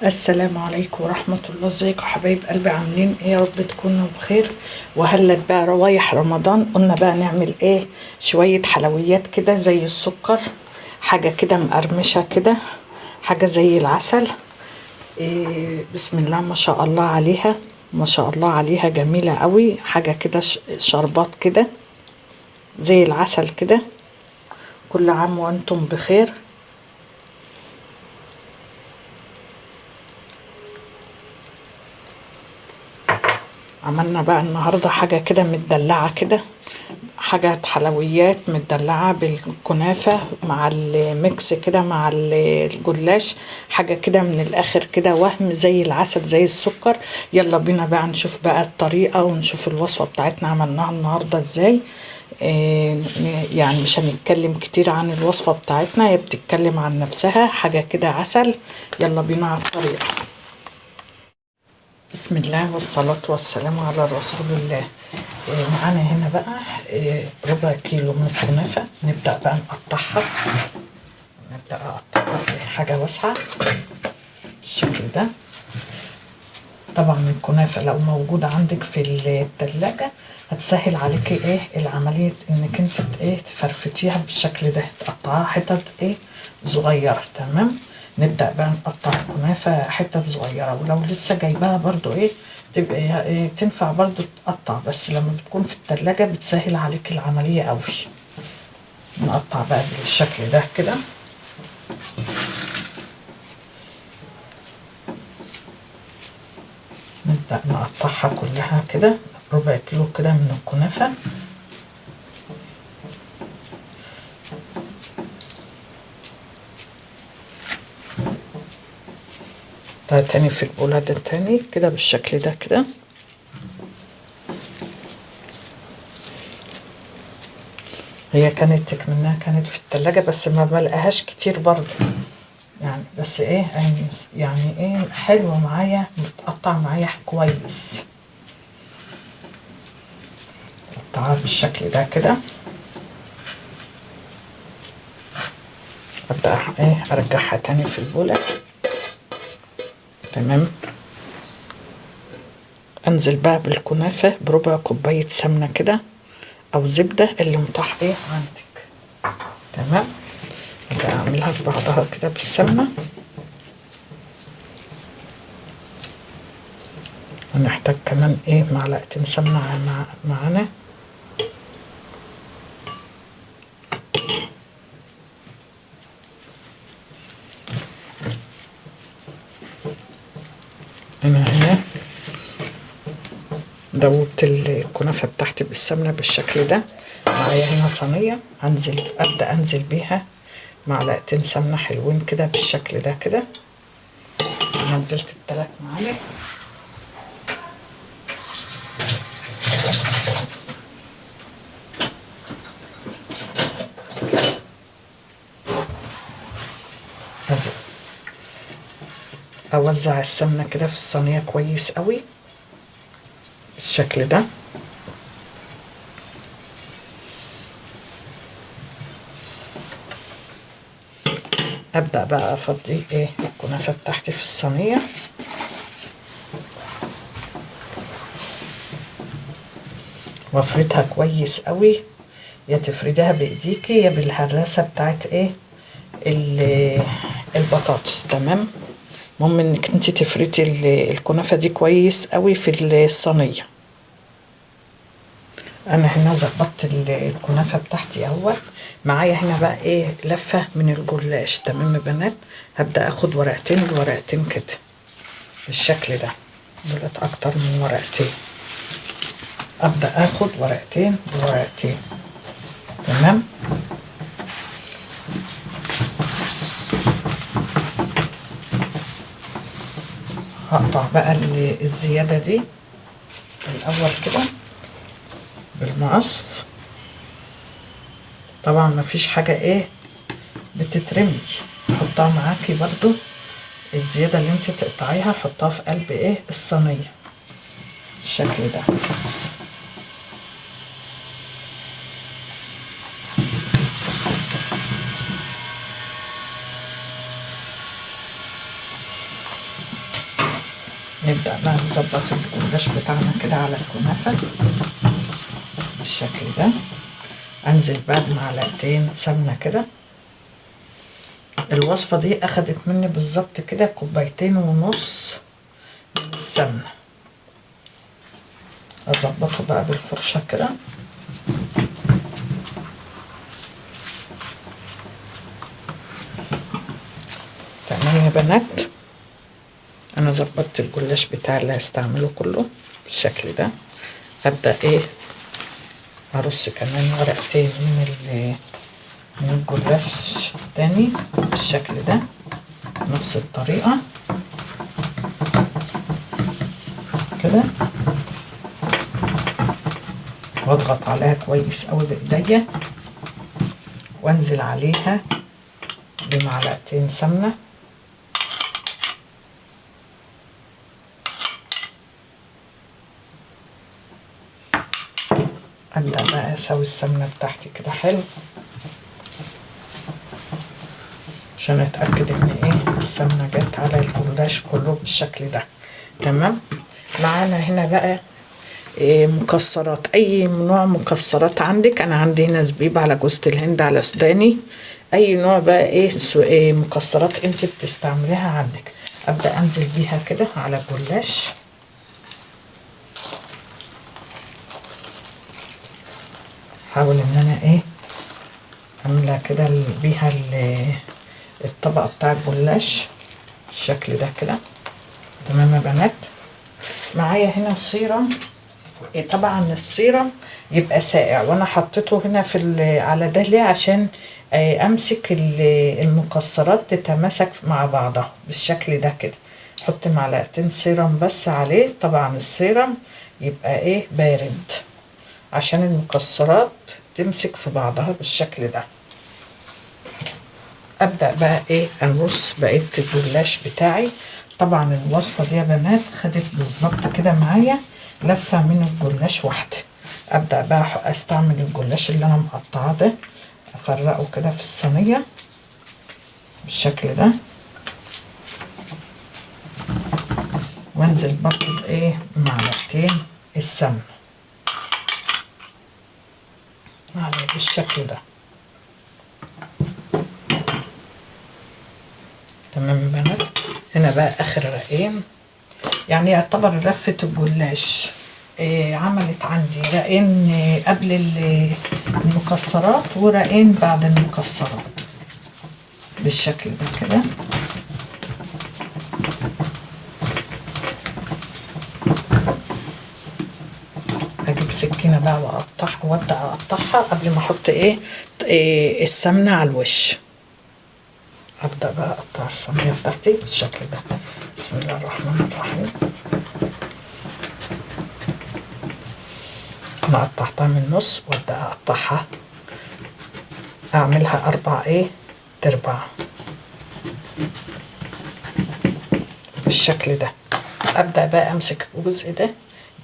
السلام عليكم ورحمة الله. ازيكم حبايب قلبي؟ عاملين ايه؟ يا رب تكونوا بخير. وهلت بقى روايح رمضان، قلنا بقى نعمل ايه؟ شوية حلويات كده زي السكر، حاجة كده مقرمشة كده، حاجة زي العسل. إيه، بسم الله ما شاء الله عليها، ما شاء الله عليها، جميلة قوي. حاجة كده شربات كده زي العسل كده. كل عام وانتم بخير. عملنا بقى النهاردة حاجة كده مدلعة كده، حاجة حلويات مدلعة بالكنافة مع الميكس كده مع الجلاش. حاجة كده من الآخر كده، وهم زي العسل زي السكر. يلا بينا بقى نشوف بقى الطريقة ونشوف الوصفة بتاعتنا عملناها النهاردة ازاي. يعني مش هنتكلم كتير عن الوصفة بتاعتنا، هي بتتكلم عن نفسها، حاجة كده عسل. يلا بينا على الطريقة. بسم الله والصلاة والسلام على رسول الله. معانا هنا بقى ربع كيلو من الكنافة. نبدأ بقى نقطعها، نبدأ أقطعها في حاجة واسعة بالشكل ده. طبعا الكنافة لو موجودة عندك في التلاجة هتسهل عليكي ايه العملية، انك انت ايه تفرفتيها بالشكل ده، تقطعها حتت ايه صغيرة. تمام. نبدأ بقى نقطع الكنافة حتت صغيرة، ولو لسه جايباها برضو ايه تبقى إيه تنفع برضو تقطع، بس لما بتكون في التلاجة بتسهل عليك العملية قوي. نقطع بقى بالشكل ده كده. نبدأ نقطعها كلها كده، ربع كيلو كده من الكنافة. ده تاني في الأولى، ده تاني كده بالشكل ده كده. هي كانت منها كانت في التلاجة بس ما بلقاهاش كتير برضو يعني، بس ايه يعني ايه حلوة معايا، بتقطع معايا كويس. قطعها بالشكل ده كده. ابدأ ايه ارجعها تاني في البولة. تمام. انزل بقى بالكنافة بربع كوباية سمنة كده او زبدة، اللي متاح ايه عندك. تمام. ابدأ اعملها في بعضها كده بالسمنة. هنحتاج كمان ايه معلقتين سمنة معانا. هنا دوبت الكنافة بتاعتي بالسمنة بالشكل ده. معايا هنا صينية أبدأ أنزل بيها معلقتين سمنة حلوين كده بالشكل ده كده. أنا نزلت ب3 معالق. أوزع السمنة كده في الصينية كويس قوي بالشكل ده. أبدأ بقى أفضي إيه الكنافة بتاعتي في الصينية. وافردها كويس قوي، يا تفردها بإيديكي يا بالهراسة بتاعت إيه البطاطس. تمام. المهم انك انت تفردي الكنافه دي كويس قوي في الصينيه. انا هنا ظبطت الكنافه بتاعتي اهوت. معايا هنا بقى ايه لفه من الجلاش. تمام يا بنات. هبدا اخد ورقتين بورقتين كده بالشكل ده، دولت اكتر من ورقتين. ابدا اخد ورقتين بورقتين. تمام. هقطع بقى الزياده دي الاول كده بالمقص. طبعا مفيش حاجة ايه بتترمي، حطها معاكي برضو. الزيادة اللي انت تقطعيها حطها في قلب ايه الصينية بالشكل ده. نبدأ بقى نظبط الجلاش بتاعنا كده على الكنافة بالشكل ده. انزل بقى بمعلقتين سمنة كده. الوصفة دي اخدت مني بالظبط كده 2.5 كوباية من السمنة. اظبطه بقى بالفرشة كده. تمام يا بنات، انا ظبطت الجلاش بتاعي اللي هستعمله كله بالشكل ده. ابدأ ارص كمان ورقتين من الجلاش تاني بالشكل ده نفس الطريقة كده، واضغط عليها كويس قوي بايديا، وانزل عليها بمعلقتين سمنة. ابدأ بقى اسوي السمنة بتاعتي كده حلو عشان اتأكد ان السمنة جت على الجلاش كله بالشكل ده. تمام. معانا هنا بقى مكسرات، اي نوع مكسرات عندك. انا عندي هنا زبيب على جوز الهند على سوداني، اي نوع بقى مكسرات انت بتستعمليها عندك. ابدأ انزل بيها كده على الجلاش. حاول ان انا عامله كده بيها الطبقه بتاع الجلاش بالشكل ده كده. تمام يا بنات. معايا هنا سيرم. طبعا السيرم يبقى ساقع، وانا حطيته هنا على ده ليه؟ عشان امسك المكسرات تتماسك مع بعضها بالشكل ده كده. حط معلقتين سيرم بس عليه. طبعا السيرم يبقى بارد عشان المكسرات تمسك في بعضها بالشكل ده. ابدأ بقى انرص بقية الجلاش بتاعي. طبعا الوصفة دي يا بنات خدت بالظبط كده معايا لفة من الجلاش واحدة. ابدأ بقى استعمل الجلاش اللي انا مقطعاه ده، افرقه كده في الصينية بالشكل ده، وانزل برضه بمعلقتين السمنة عليه بالشكل ده. تمام يا بنات. هنا بقى اخر رقين، يعني يعتبر لفة الجلاش عملت عندي رقين قبل المكسرات ورقين بعد المكسرات بالشكل ده كده. اجيب سكينة بقى واقطعها وابدا اقطعها قبل ما احط السمنة على الوش. ابدا بقى اقطع الصينية بتاعتي بالشكل ده. بسم الله الرحمن الرحيم. انا قطعتها من النص وابدا اقطعها، اعملها 4 تربع بالشكل ده. ابدا بقى امسك الجزء ده،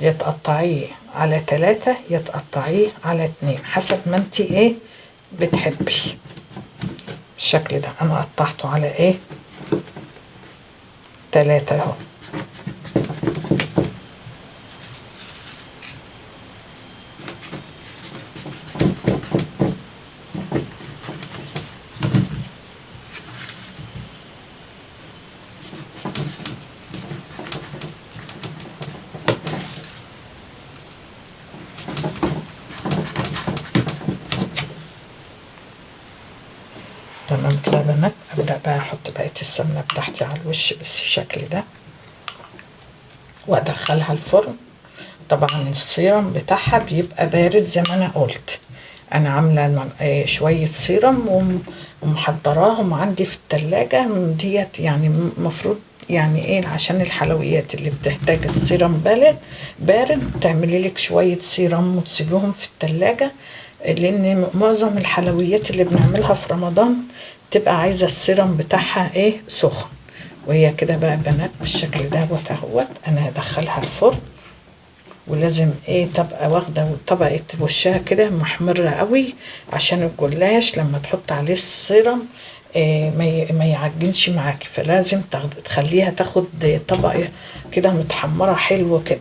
يا تقطعيه على 3 يا تقطعيه على 2 حسب ما انت بتحبي بالشكل ده. انا قطعته على 3 اهو. تمام كده يا بنات. ابدا بقى احط بقيه السمنه بتاعتي على الوش بالشكل ده وادخلها الفرن. طبعا السيرم بتاعها بيبقى بارد زي ما انا قلت. انا عامله شويه سيرم ومحضراهم عندي في التلاجة ديت، يعني المفروض يعني عشان الحلويات اللي بتحتاج السيرم بارد تعملي لك شويه سيرم وتسيبيهم في التلاجة، لان معظم الحلويات اللي بنعملها في رمضان تبقى عايزه السيرم بتاعها سخن. وهي كده بقى بنات بالشكل ده اهوت. انا هدخلها الفرن، ولازم تبقى واخده طبقه وشها كده محمره قوي عشان الجلاش لما تحط عليه السيرم ما يعجنش معاكي، فلازم تخليها تاخد طبقة كده متحمرة حلو كده.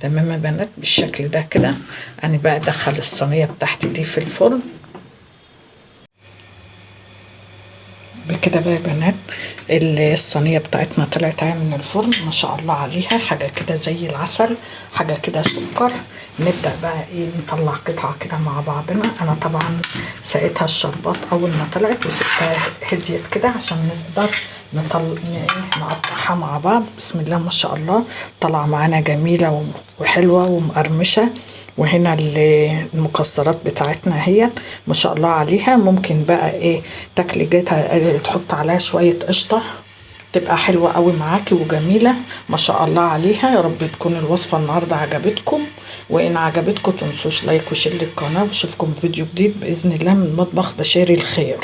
تمام يا بنات بالشكل ده كده. انا بقى ادخل الصينية بتاعتي دي في الفرن بكده بقى يا بنات. الصينية بتاعتنا طلعت اهي من الفرن ما شاء الله عليها، حاجة كده زي العسل، حاجة كده سكر. نبدأ بقى ايه نطلع قطعة كده مع بعضنا. انا طبعا سقيتها الشربات اول ما طلعت وسبتها هديت كده عشان نقدر نقطعها مع بعض. بسم الله ما شاء الله طلع معانا جميلة وحلوة ومقرمشة. وهنا المكسرات بتاعتنا اهي ما شاء الله عليها. ممكن بقى ايه تاكلي جيتها تحط عليها شوية قشطة، تبقى حلوة قوي معاكي وجميلة ما شاء الله عليها. يا رب تكون الوصفة النهاردة عجبتكم، وإن عجبتكم تنسوش لايك وشير للقناة، واشوفكم فيديو جديد بإذن الله من مطبخ بشاري الخير.